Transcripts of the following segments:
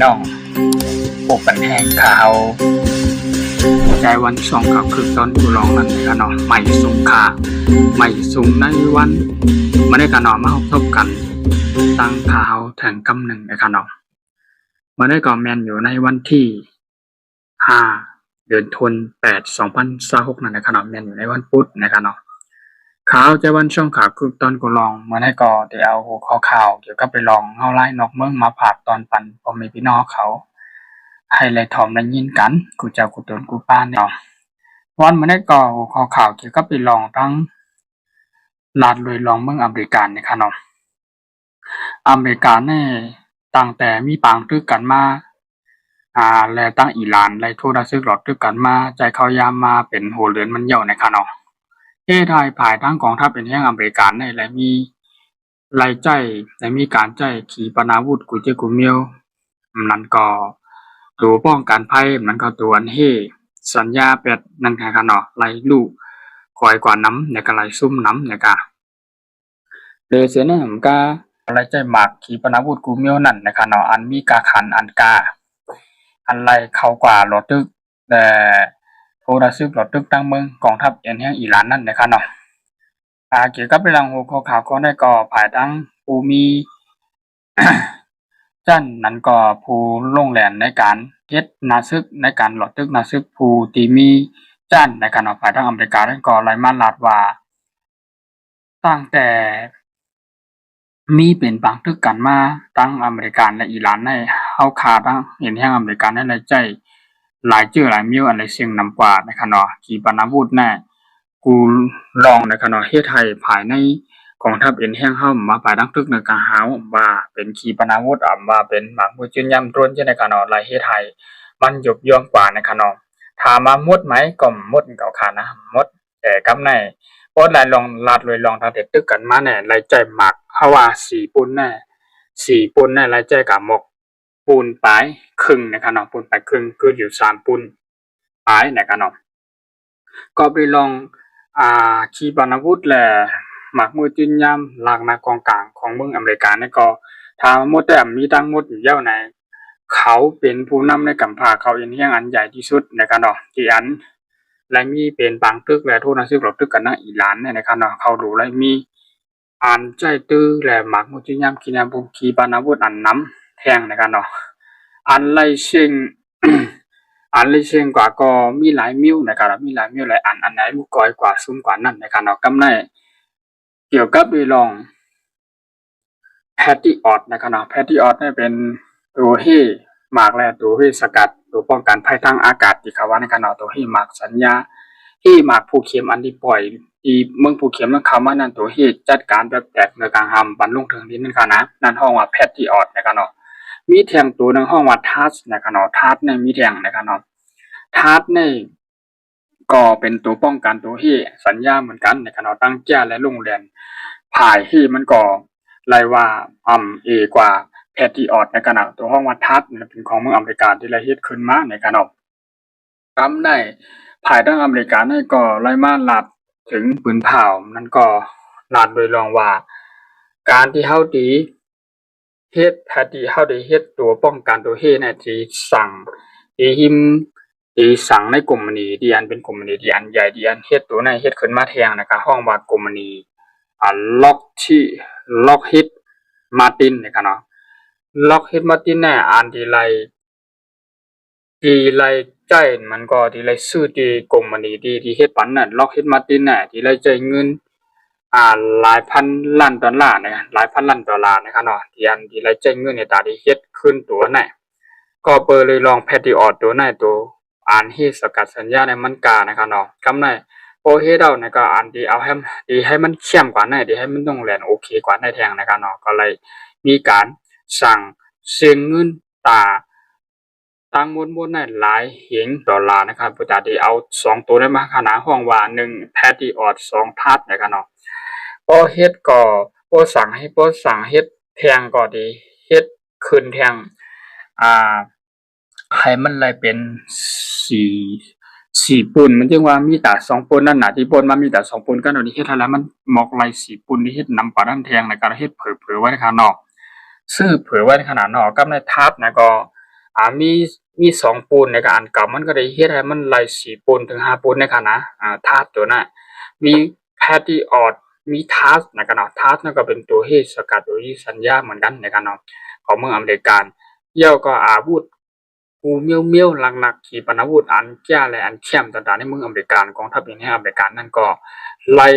น้องพวกปันแห้งขาวใจวันสองกับคือตอนกูร้องนั่นกันเนาะไม่สูงค่าไม่สูงในวันมาได้กันเนาะมาพบกันตั้งข่าวแทงกำหนึ่งกันเนาะมาได้ก่อแมนอยู่ในวันที่5 เดือนธันวาคม2026นั่นนะครับเนาะแมนอยู่ในวันพุธนะครับเนาะข่าวใจวันช่องข่าวคือตอนกูลองมาได้ก่อเดี๋ยวเอาหัวข้อข่าวเกี่ยวกับไปลองเฮาไล่นอกเมืองมาผากตอนปันพอมีพี่น้องเขาให้ไล่ถอมได้ยินกันกูเจ้ากูตนกูป้าเนาะวันมาได้ก่อหัวข้อข่าวเกี่ยวกับไปลองทั้งลาดเลยลองเมืองอเมริกันนะครับเนาะอเมริกาเนี่ยตั้งแต่มีปางตึกกันมาและตั้งอิหร่านไล่โทษซึกหลอดตึกกันมาใจเขายามมาเป็นหัวเรือนมันเหี่ยวนะครับเนาะไทยภายทั้งกองทัพเป็นแห่งอเมริกันในและมีรายใจและมีการใจขีปนาวุธกุเจกุเมียวนั่นก็ตัวป้องกันภัยมันก็ตัวอันเฮสัญญาเป็ดนั่นค่ะเนาะไล่ลูกคอยกว่าน้ำในกะไล่ซุ่มน้ำในกะเลยเสียเนี่ยผมก็รายใจหมากขีปนาวุธกุเมียวนั่นนะคะเนาะอันมีกาขันอันกาอันไล่เข้ากว่าหลอดตึกแต่โทรซึกหลอดตึกตั้งเมืองกองทัพแห่งอิหร่านนั่นนะครับเนาะเกี่ยวกับเรื่องหัวข้อข่าวก็ได้ก่อภายทั้งผู้มี จันนั้นก็ผู้ลงแล่นในการเฮ็ดนาซึกในการหลอดตึกนาซึกผู้ที่มีจันในการภายทั้งอเมริกาได้ก่อรายมาลาดว่าตั้งแต่มีเป็นบางตึกกันมาตั้งอเมริกันและอิหร่านในเฮาขาตั้งเห็นแห่งอเมริกันในรายใจหลายเจือหลายมิ้วอันใดเสียงนำกว่านะครับเนาะขีปนาวุธแน่กูลองนะครับเนาะเฮ็ดให้ภายในกองทัพเอ็นแห่งเฮามาภายทั้งตึกในกะหาวว่าเป็นขีปนาวุธว่าเป็นหมากมือจืนย่ำตรวนจังได๋ก็เนาะหลายเฮ็ดให้มันยกย่องกว่านะครับเนาะถามว่าหมดไหมก็หมดเก่าขานะหมดแต่กำในพอหลายลองลาดเลยลองทางเด็ดตึกกันมาแน่หลายใจหมักเฮาว่า4ปุ่นแน่4ปุ่นแน่หลายใจก็หมกปูนปลายครึ่งนะครับเนาะปูนปลายครึ่งคืออยู่3ปุ่นปลายนะครับเนาะก็ไปลองขีปนาวุธและหมากมือจืนย่ำหลากนากองกลางของเมืองอเมริกานี่ก็ถ้าหมดแต่มีทั้งหมดอยู่เย้าไหนเขาเป็นผู้นำในกำพาเขาเอ็นแห่งอันใหญ่ที่สุดนะครับเนาะที่อันและมีเป็นบางตึกและโทษนะซึกหลบตึกกันนะอิหร่านเนี่ยนะครับเนาะเขาดูและมีอันใจตื้อและหมากมือจืนย่ำขีนาบุขีปนาวุธอันน้ำแทงนะครับเนาะอันไล่เชิง อันเลยเชิงกว่าก็มีหลายมิ้วนะครับมีหลายมิ้วหลายอันไหนลูกก้อยกว่าซุ่มกว่านั่นนะครับเนาะกำในเกี่ยวกับไปลองแพตตี้ออดนะครับเนาะแพตตี้ออดเนี่ยเป็นตัวเฮหมากและตัวเฮสกัดตัวป้องกันภัยทางอากาศที่เขาว่านะครับเนาะตัวเฮหมากสัญญาเฮหมากผู้เข็มอันที่ปล่อยที่เมืองผู้เข็มนั้นเขามานั่นตัวเฮจัดการแบบแตกในกลางหำบรรลุถึงที่นั่นค่ะนะนั่นห้องว่าแพตตี้ออดนะครับเนาะมีแทงตัวนึงห้องว่าทัสนะครับเนาะทัสเนี่ยมีแทงนะครับเนาะทัสเนี่ยก็เป็นตัวป้องกันตัวเฮสัญญาเหมือนกันนะครับเนาะตั้งแจ้และลงแรงภายเฮมันก็ไล่ว่ากว่าแพตติออตนะครับเนาะตัวห้องว่าทัสเนี่ยเป็นของเมืองอเมริกาที่ละเฮ็ดขึ้นมานะครับเนาะกำได้ภายทั้งอเมริกาเนี่ยก็ไล่มาลาดถึงปืนเผานั่นก็ลาดโดยรองว่าการที่เฮาดีเฮ็ดแพตตี้เฮาได้เฮ็ดตัวป้องกันตัวเฮเนี่ยที่สั่งที่หิมที่สั่งในกลุ่มนี้ที่อันเป็นกลุ่มนี้ที่อันใหญ่ที่อันเฮ็ดตัวนั้นเฮ็ดขึ้นมาแทงนะครับห้องว่ากลุ่มนี้ล็อกฮิตมาร์ตินนะครับเนาะล็อกฮิตมาร์ตินเนี่ยอันที่ไล่ใจมันก็ที่ไล่ซื้อที่กลุ่มนี้ที่เฮ็ดปันนั่นล็อกฮิตมาร์ตินเนี่ยที่ไล่ใจเงินหลายพันล้านดอลลาร์นะหลายพันล้านดอลลาร์นะครับเนาะที่อันที่ไล่ใจเงินในตาที่เฮ็ดขึ้นตัวนั้นก็เปิดเลยลองแพตติออดตัวนั้นตัวอันเฮ็ดสกัดสัญญาในมันกานะครับเนาะกำในโอเฮ็ดเอานะก็อันที่เอาให้มันเข้มกว่านั้นที่ให้มันต้องแลนโอเคกว่านั้นแทงนะครับเนาะก็เลยมีการสั่งเสียงเงินตั้งมวลนั้นหลายเหงดอลลาร์นะครับผู้ตาที่เอา2ตัวได้มาขนาดห้องว่า1แพตติออด2ทัดนะครับเนาะพอเฮ็ดก็พอสั่งเฮ็ดแทงก็ดีเฮ็ดขึ้นแทงให้มันเลยเป็น4ปุ่นมันจึงว่ามีแต่2ปุ่นนั่นน่ะที่ป่นมามีแต่2ปุ่นกันเดี๋ยวนี้เฮ็ดให้แล้วมันหมอกไหล4ปุ่นที่เฮ็ดนำปลาดันแทงในการเฮ็ดเผลอๆไว้ในขนาดนอกซึ่งเผลอไว้ในขนาดนอกกับในทับนะก็ มี2ปูนในการอันเก่ามันก็ได้เฮ็ดให้มันไล่4ปูนถึง5ปูนในค่ะนะธาตุตัวนั้นมี Patriot มี TASS นะครับเนาะ TASS นั่นก็เป็นตัวเฮ็ดสกัดโดยสัญญาเหมือนกันนะครับเนาะของเมืองอเมริกันเยี่ยวก็อาวุธกูเมียวๆหลักๆขีปนาวุธอันแก้และอันเข้มต่างๆในเมืองอเมริกันกองทัพอินเดียอเมริกันนั่นก็ไล่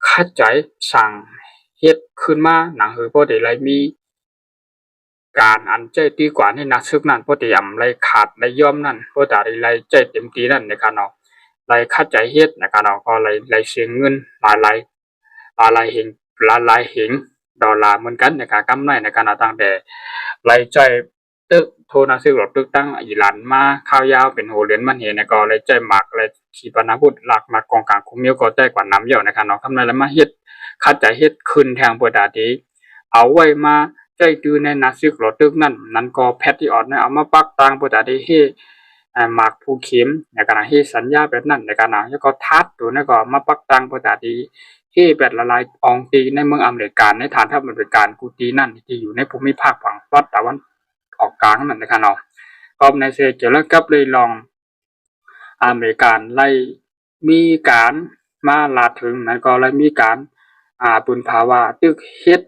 ขจายสั่งเฮ็ดขึ้นมาหนังหือบ่ได้ไล่มีการอันใจตีกว่าในนักศึกนั้นบ่ได้ไล่ขาดไล่ย่อมนั่นบ่ได้ไล่ใจเต็มที่นั่นนะครับเนาะไล่ขจายเฮ็ดนะครับเนาะก็ไล่เสียเงินหลายๆหลายๆเหงดอลลาร์เหมือนกันนะครับกำไรในการตั้งแต่ไล่ใจตึกโทนาซื้อรถตึกตั้งอิหร่านมาข้าวยาวเป็นโหเรือนมันเห็นนะก็เลยใจหมักเลยขีปนาวุธหลักมากองกลางคุมเมียวก็ใจกว่าน้ำเหี่ยวนะครับเนาะคำนั้นแล้วมาเฮ็ดคัดใจเฮ็ดขึ้นแทงปวดาดีเอาไว้มาใจตื้อในนาซึกรถตึกนั่นก็แพทที่ออดนะเอามาปักตังปวดาดีให้หมากผู้เข็มในการให้สัญญาแบบนั้นในการแล้วก็ทัดตัวนั่นก็มาปักตังปวดาดีที่แบบละลายอองตีในเมืองอเมริกันในฐานทัพอเมริกันกูตีนั่นที่อยู่ในภูมิภาคฝั่งตะวันออกกลางนั่นนะครับเนาะก็ในเซเจอแล้วกับเลยลองอเมริกันไล่มีการมาลาถึงนั้นก็เลยมีการปุนภาวะตึกเฮ็ด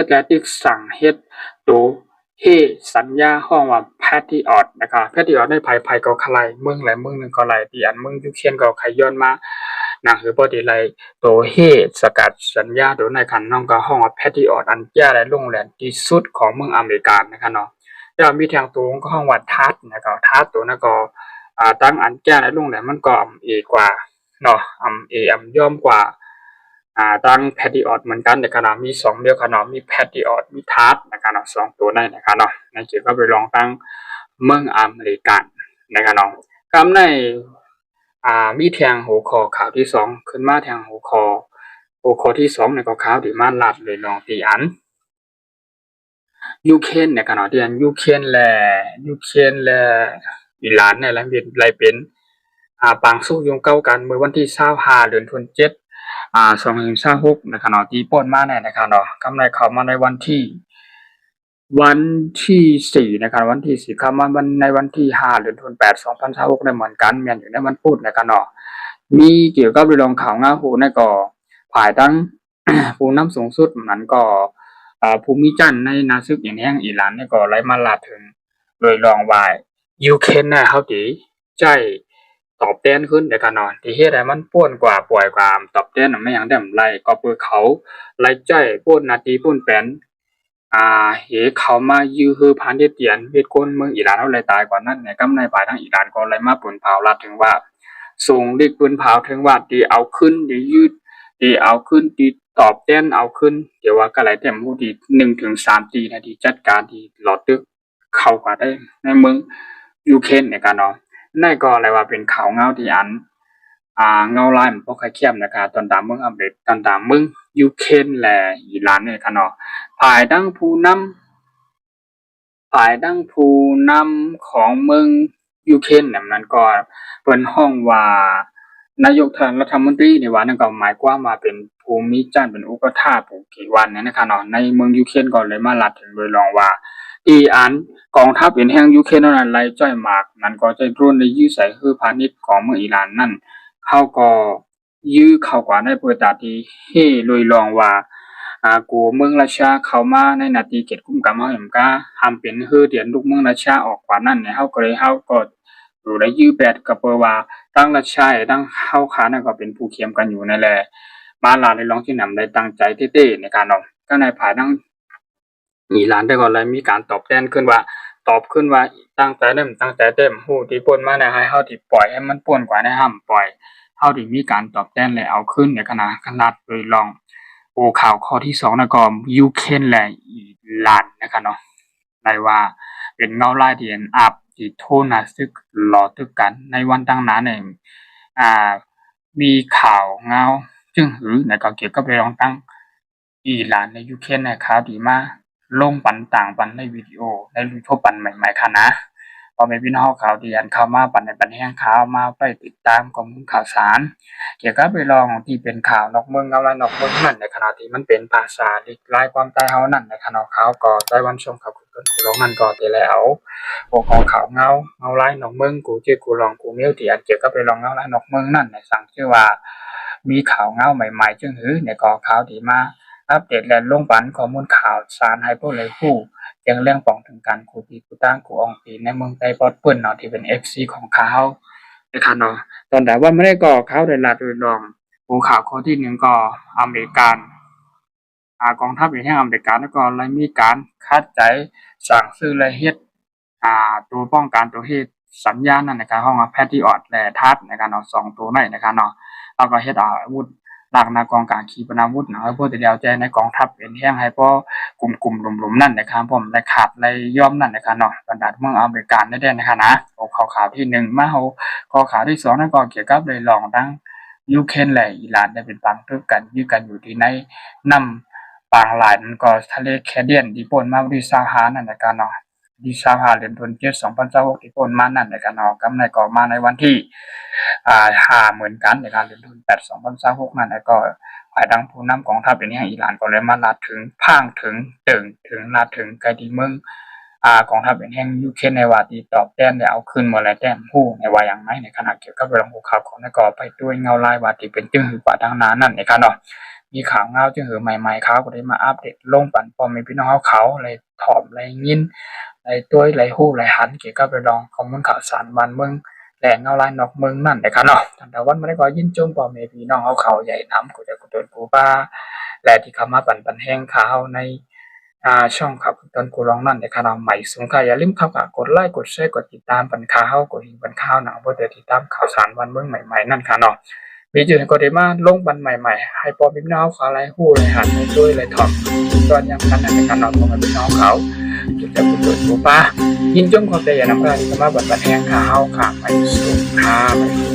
และตึกสั่งเฮ็ดตัวเฮสัญญาห้องว่าแพทริออตนะครับแพทริออตในภัยก็คลายเมืองหลายเมืองนึงก็หลายที่อันเมืองยูเครนก็ขย้อนมานั่นคือบ่ได้ไล่ตัวเฮสกัดสัญญาโดยในคันน้องก็ห้องว่าแพทริออตอันแย่และโรงแรมที่สุดของเมืองอเมริกันนะครับเนาะแล้วมีทางตัวก็ห้องว่าทัดนะครับทัดตัวนั้นก็ตั้งอันแก้ในโรงแรมมันก็เอกว่าเนาะย่อมกว่าตั้งแพทริออตเหมือนกันในขณะมี2เดียวกันเนาะมีแพทริออตมีทัดนะครับเนาะ2ตัวได้นะครับเนาะในเกี่ยวก็ไปลองตั้งเมืองอเมริกันนะครับเนาะคำในมีแทงหัวข้อข่าวที่2ขึ้นมาแทงหัวข้อที่2ในก็ข่าวที่มาลัดเลยลองตีอันยูเครนเนี่ยขณะที่อันยูเครนและอิหร่านเนี่ยเป็นปางสู้ยงเก้ากันเมื่อวันที่25เดือนธันวาคม2026ในขณะที่ป้นมาเนี่ยนะครับเนาะกำไรเข้ามาในวันที่4นะครับวันที่4เข้ามาในวันที่5เดือนธันวาคม2026ได้เหมือนกันแม่นอยู่ในวันพุธนะครับเนาะมีเกี่ยวกับเรื่องข่าวง้าหูในก็ภายตั้ง ผู้นำสูงสุดนั้นก็ภูมิจันทร์ในนาซึกอย่างนี้อิหร่านเนี่ยก็ไล่มาลาถึงโดยลองว่ายูเครนน่ะเขาสิใจตอบแทนขึ้นเด้อค่ะเนาะที่เฮ็ดให้มันป่วนกว่าป่วยกว่าตอบแทนไม่หยังได้ไล่ก็เพื่อเขาไล่ใจป่วนนาทีป่วนแปนเหเขามายื้อฮือพันเตียนเฮ็ดคนเมืองอิหร่านเฮาเลยตายกว่านั้นในกำในภายทางอิหร่านก็เลยมาปืนเผาลัดถึงว่าส่งเด็กปืนเผาถึงว่าที่เอาขึ้นที่ยืดที่เอาขึ้นที่ตอบแทนเอาขึ้นเดี๋ยวว่าก็หลายแต่ผู้ที่1ถึง3ปีนะที่จัดการที่หลอดตึกเข้ากว่าได้ในเมืองยูเครนเนี่ยกันเนาะนั่นก็อะไรว่าเป็นข่าวเงาที่อันเงาลายมันบ่ค่อยเข้มนะครับตอนตามเมืองอังกฤษตอนตามเมืองยูเครนและอิหร่านเนี่ยกันเนาะภายดังผู้นของเมืองยูเครนเนี่ยมันก็เปิ้นฮ้องว่านายกรัฐมนตรีนี่ว่านั่นก็หมายความว่าเป็นภูมิจันทร์เป็นอุปถากผู้กี่วันเนี่ยนะครับเนาะในเมืองยูเครนก็เลยมาลัดถึงโดยรองว่าอีอันกองทัพเป็นแห่งยูเครนนั้นไล่จ้อยมากมันก็จะร่นในยื้อใส่คือพาณิชย์ของเมืองอิหร่านนั่นเขาก็ยื้อเข้ากว่าในประเทศที่เฮ้โดยรองว่ากูเมืองราชาเข้ามาในนาทีเขตคุ้มกำเฮาแหมกะห้ามเป็นฮือเดียนลูกเมืองราชาออกกว่านั้นเนี่ยเฮาก็เลยเฮาก็อยู่ได้ยื้อแปดก็เปว่าตั้งราชาตั้งเฮาขานั่นก็เป็นผู้เคียมกันอยู่นั่นแหละบ้านลาวได้ลองที่นำได้ตั้งใจเต้ๆในการเนาะก็ในภายทั้งอิหร่านได้ก็เลยมีการตอบแทนขึ้นว่าตั้งใจเต็มฮู้ที่ป่นมาได้ให้เฮาที่ปล่อยให้มันป่วนกว่าได้ห้ามปล่อยเฮาที่มีการตอบแทนและเอาคืนในขนาดโดยลองข่าวข้อที่2นะก็ยูเครนและอิหร่านนะครับเนาะได้ว่าเป็นเงาลายที่อับที่โทนาซึกหลอตึกกันในวันตั้งนั้นเนี่ยมีข่าวเงาจึงหือในก็เกี่ยวกับเรื่องตั้งอิหร่านในยูเครนนะครับที่มาลงปันต่างปันในวิดีโอในรูปปันใหม่ๆค่ะนะพอแม่พี่น้องข่าวที่อันเข้ามาปันในปันแห่งข่าวมาไปติดตามข้อมูลข่าวสารเกี่ยวกับเรื่องที่เป็นข่าวนอกเมืองเอาละนอกเมืองนั่นในขณะที่มันเป็นภาษาหลีกหลายความใต้เฮานั่นในขณะข่าวก็ได้วันชมครับ นกูร้องนั่นก็แต่แล้วหัวข้อข่าวเงาไล่นอกเมืองกูชื่อกูลองกูเมียวที่อันเกี่ยวกับไปลองเงาไล่นอกเมืองนั่นในสั่งชื่อว่ามีข่าวเงาใหม่ๆจึงหือในก่อข่าวดีมาอัปเดตและลงปันข้อมูลข่าวสารให้พวกเลยผู้ยังเรื่องป้องถึงการกูปีกูตั้งกูอองปีในเมืองไต้ปอดเปิ้นเนาะที่เป็น FC ของเขานะครับเนาะตอนแต่ว่าไม่ได้ก่อข่าวโดยลาดโดยรองหัวข่าวข้อที่หนึ่งก็อเมริกันกองทัพอย่างอเมริกันแล้วก็เลยมีการคัดใจสั่งซื้อและเฮ็ดตัวป้องกันตัวเฮ็ดสัญญาณนั่นนะครับห้องแพทริออตและทัดนะครับเนาะ2ตัวในนะครับเนาะแล้วก็เฮ็ดอาวุธหลักนากองการขีปนาวุธนะพวกที่เดียวใจในกองทัพเป็นแห้งให้พอกลุ่มๆหลุมๆนั่นนะครับผมได้ขาดได้ย่อมนั่นนะครับเนาะบรรดาเมืองอเมริกันได้นะครับนะข่าวที่1มาข้อข่าวที่2นั่นก็เกี่ยวกับเลยลองทั้งยูเครนและอิหร่านได้เป็นปังทึกกันยื้อกันอยู่ที่ในน้ำปางหลายมันก็ทะเลแคเดียนที่ป่นมาที่ซาฮานั่นนะครับเนาะที่ซาฮาเหรียญทุน7 2026ที่ป่นมานั่นนะครับเนาะกำไรก็มาในวันที่5เหมือนกันในการเหรียญทุน8 2026นั่นแล้วก็ฝ่ายดังผู้นำกองทัพอย่างนี้อิหร่านก็เลยมาลาดถึงพังถึงถึงลาดถึงไกลที่เมืองกองทัพเป็นแห่งยูเครนในว่าที่ตอบแต้มได้เอาคืนมาแล้วแต้มฮู้ในว่าอย่างไรในขณะเกี่ยวกับเรื่องหัวข่าวของนกไปด้วยเงาลายว่าที่เป็นจึงหือกว่าทางนั้นนั่นนะครับเนาะมีข่าวเงาจึงหือใหม่ๆเขาก็ได้มาอัปเดตลงปั่นพอมีพี่น้องเขาเลยถอมเลยยินเลยตัวเลยฮู้เลยหันเกี่ยวกับเรื่องข้อมูลข่าวสารบ้านเมืองแหล่งเงาลายนอกเมืองนั่นนะครับเนาะแต่วันไม่ได้ก็ยินจมพอมีพี่น้องเขาใหญ่น้ำกูจะกุศลปูป้าและที่เขามาปั่นแห้งข่าวในช่องขับต้นกูร้องนั่นในคณะใหม่สูงค่ะอย่าลืมเข้ากดไลค์กดแชร์กดติดตามปันข่าวกดหินปันข่าวหนังเพื่อติดตามข่าวสารวันเมืองใหม่ๆนั่นค่ะเนาะมีจุดก็ได้มาลงปันใหม่ๆให้พอพี่น้องเขาอะไรหู้เลยหันให้ด้วยเลยถอดตอนยังกันในคณะของพี่น้องเขาจุดจะกุศลปูป้ายินจมขอบใจอย่านำการที่มาปั่นแห้งข่าวค่ะใหม่สูงค่ะ